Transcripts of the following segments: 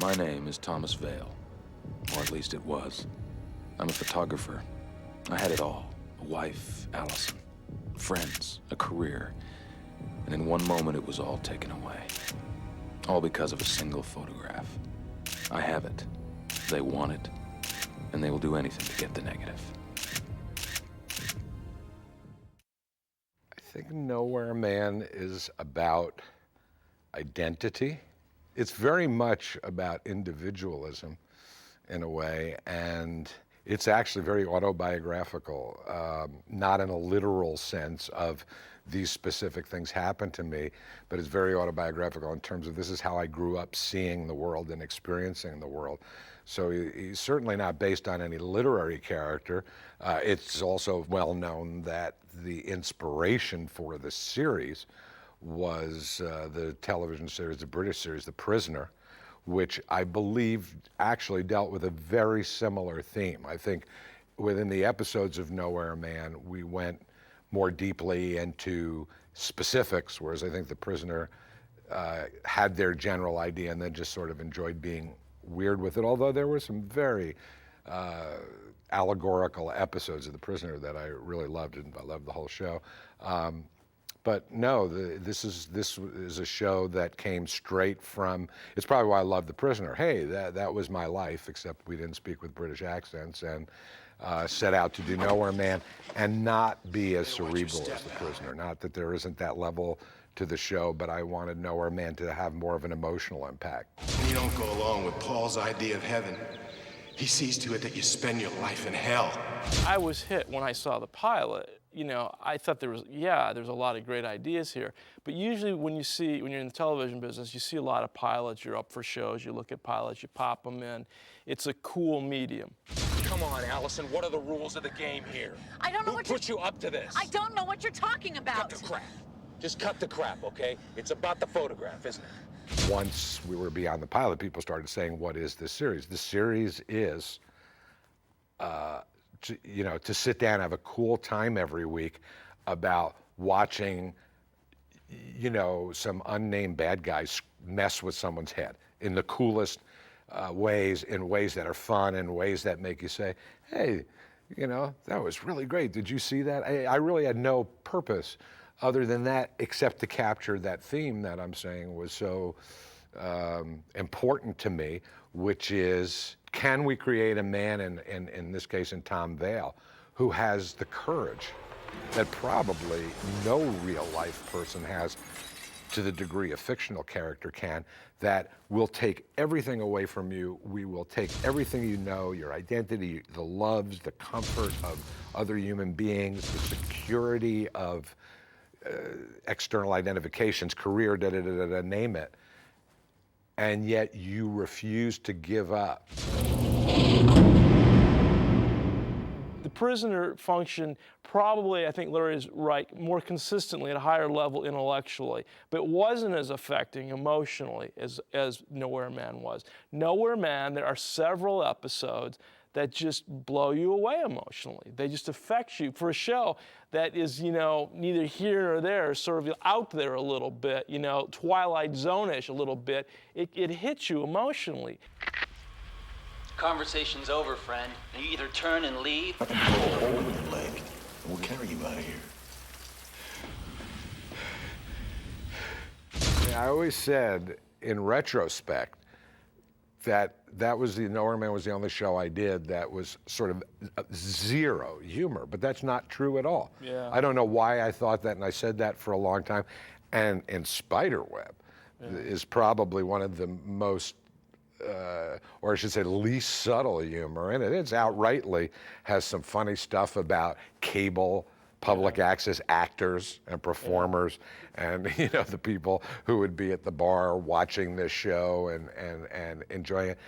My name is Thomas Vale, or at least it was. I'm a photographer. I had it all. A wife, Allison, friends, a career. And in one moment, it was all taken away. All because of a single photograph. I have it. They want it. And they will do anything to get the negative. I think Nowhere Man is about identity. It's very much about individualism in a way, and it's actually very autobiographical, not in a literal sense of these specific things happen to me, but it's very autobiographical in terms of this is how I grew up seeing the world and experiencing the world. So he's certainly not based on any literary character. It's also well known that the inspiration for the series was the television series, the British series, The Prisoner, which I believe actually dealt with a very similar theme. I think within the episodes of Nowhere Man, we went more deeply into specifics, whereas I think The Prisoner had their general idea and then just sort of enjoyed being weird with it, although there were some very allegorical episodes of The Prisoner that I really loved, and I loved the whole show. But no, this is a show that came straight from, it's probably why I love The Prisoner. Hey, that was my life, except we didn't speak with British accents, and set out to do Nowhere Man and not be as cerebral as The Prisoner. Not that there isn't that level to the show, but I wanted Nowhere Man to have more of an emotional impact. You don't go along with Paul's idea of heaven. He sees to it that you spend your life in hell. I was hit when I saw the pilot. You know, I thought there's a lot of great ideas here. But usually when you're in the television business, you see a lot of pilots, you're up for shows, you look at pilots, you pop them in. It's a cool medium. Come on, Allison, what are the rules of the game here? I don't know Who what put you up to this? I don't know what you're talking about. Cut the crap. Just cut the crap, okay? It's about the photograph, isn't it? Once we were beyond the pilot, people started saying, what is this series? The series is, to sit down and have a cool time every week about watching, some unnamed bad guys mess with someone's head in the coolest ways, in ways that are fun, in ways that make you say, hey, that was really great. Did you see that? I really had no purpose other than that, except to capture that theme that I'm saying was so important to me, which is, can we create a man, in this case in Tom Vale, who has the courage that probably no real life person has to the degree a fictional character can, that will take everything away from you. We will take everything you know, your identity, the loves, the comfort of other human beings, the security of external identifications, career, name it, and yet you refuse to give up. The Prisoner functioned probably, I think Larry is right, more consistently at a higher level intellectually, but it wasn't as affecting emotionally as Nowhere Man was. Nowhere Man, there are several episodes that just blow you away emotionally. They just affect you for a show that is, neither here nor there, sort of out there a little bit, Twilight Zone-ish a little bit. It hits you emotionally. Conversation's over, friend. You either turn and leave. I can blow a hole in your leg, and we'll carry you out of here. I always said, in retrospect, that was Nowhere Man was the only show I did that was sort of zero humor, but that's not true at all. Yeah. I don't know why I thought that, and I said that for a long time. And Spiderweb is probably one of the most, or I should say, least subtle humor in it. It's outrightly has some funny stuff about cable, public access actors and performers, and the people who would be at the bar watching this show and enjoying it.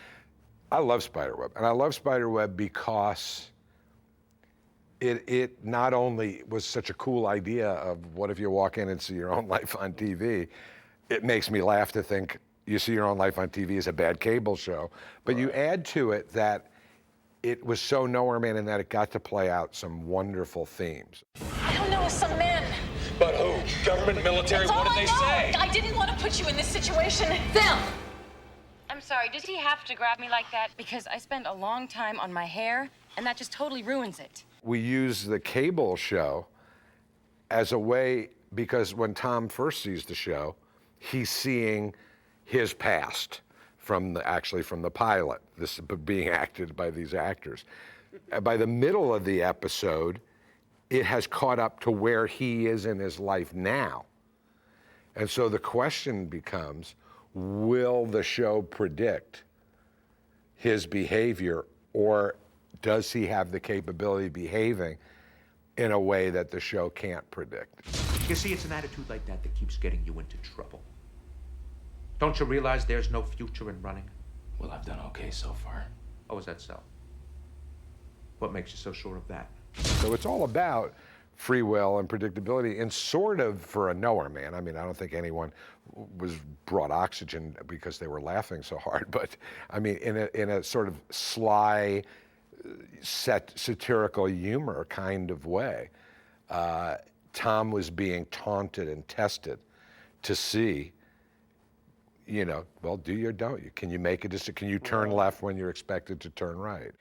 I love Spiderweb, and I love Spiderweb because it not only was such a cool idea of what if you walk in and see your own life on TV. It makes me laugh to think you see your own life on TV as a bad cable show, but you add to it that it was so Nowhere Man in that it got to play out some wonderful themes. I don't know, some men. But who? Government, military, That's what all did they I know. say? I didn't want to put you in this situation. Them. I I'm sorry, does he have to grab me like that? Because I spend a long time on my hair, and that just totally ruins it. We use the cable show as a way, because when Tom first sees the show, he's seeing his past from the pilot, this being acted by these actors. By the middle of the episode, it has caught up to where he is in his life now. And so the question becomes, will the show predict his behavior, or does he have the capability of behaving in a way that the show can't predict? You see, it's an attitude like that that keeps getting you into trouble. Don't you realize there's no future in running? Well, I've done okay so far. Oh, is that so? What makes you so sure of that? So it's all about free will and predictability, and sort of for a knower, man. I mean, I don't think anyone was brought oxygen because they were laughing so hard, but I mean, in a sort of sly, satirical humor kind of way. Tom was being taunted and tested to see, you know, well, do you or don't you? Can you make a decision? Can you turn left when you're expected to turn right?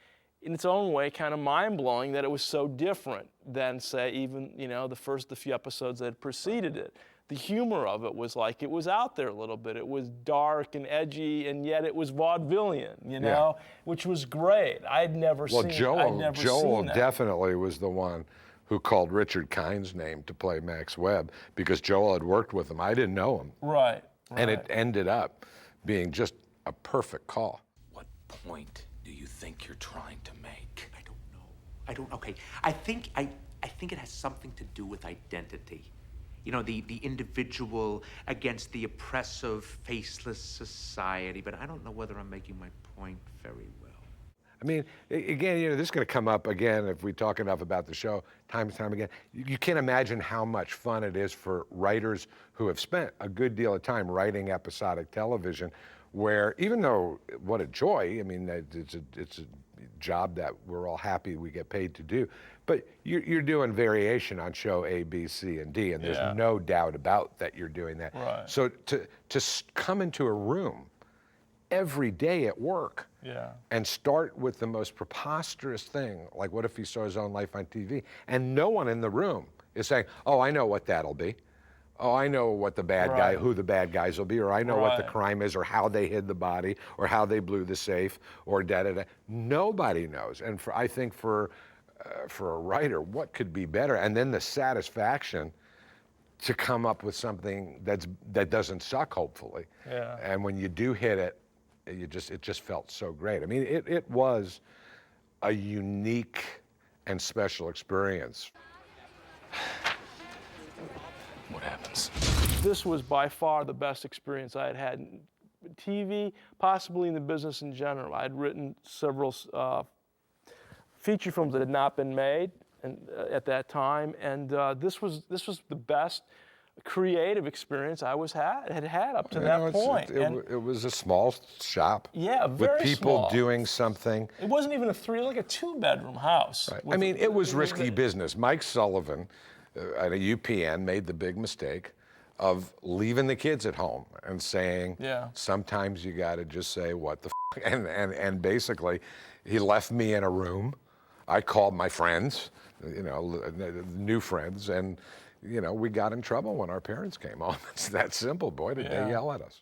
In its own way, kind of mind-blowing that it was so different than, say, even, you know, the few episodes that had preceded it. The humor of it was like, it was out there a little bit. It was dark and edgy, and yet it was vaudevillian, you know, which was great. I'd never seen Joel definitely was the one who called Richard Kine's name to play Max Webb, because Joel had worked with him. I didn't know him. Right. And it ended up being just a perfect call. What point do you think you're trying to make? I don't know. Okay, I think it has something to do with identity. You know, the individual against the oppressive, faceless society, but I don't know whether I'm making my point very well. I mean, again, you know, this is going to come up again if we talk enough about the show time and time again. You can't imagine how much fun it is for writers who have spent a good deal of time writing episodic television, where even though what a joy, I mean, it's a job that we're all happy we get paid to do, but you're doing variation on show A, B, C, and D, and there's no doubt about that you're doing that. Right. So to come into a room every day at work and start with the most preposterous thing, like what if he saw his own life on TV, and no one in the room is saying, oh, I know what that'll be. Oh, I know what the bad guy, who the bad guys will be, or I know what the crime is, or how they hid the body, or how they blew the safe, or da-da-da. Nobody knows. And I think for a writer, what could be better? And then the satisfaction to come up with something that doesn't suck, hopefully. Yeah. And when you do hit it, it just felt so great. I mean, it was a unique and special experience. What happens? This was by far the best experience I had had in TV, possibly in the business in general. I had written several feature films that had not been made at that time, and this was the best creative experience I had had up to that point. It was a small shop. Yeah, very with people small. doing something. It wasn't even like a 2-bedroom house. Right. I mean, it was risky business. Mike Sullivan at a UPN made the big mistake of leaving the kids at home and saying, sometimes you got to just say, what the f? And basically, he left me in a room. I called my friends, you know, new friends, and you know, we got in trouble when our parents came home. It's that simple, boy, did they yell at us.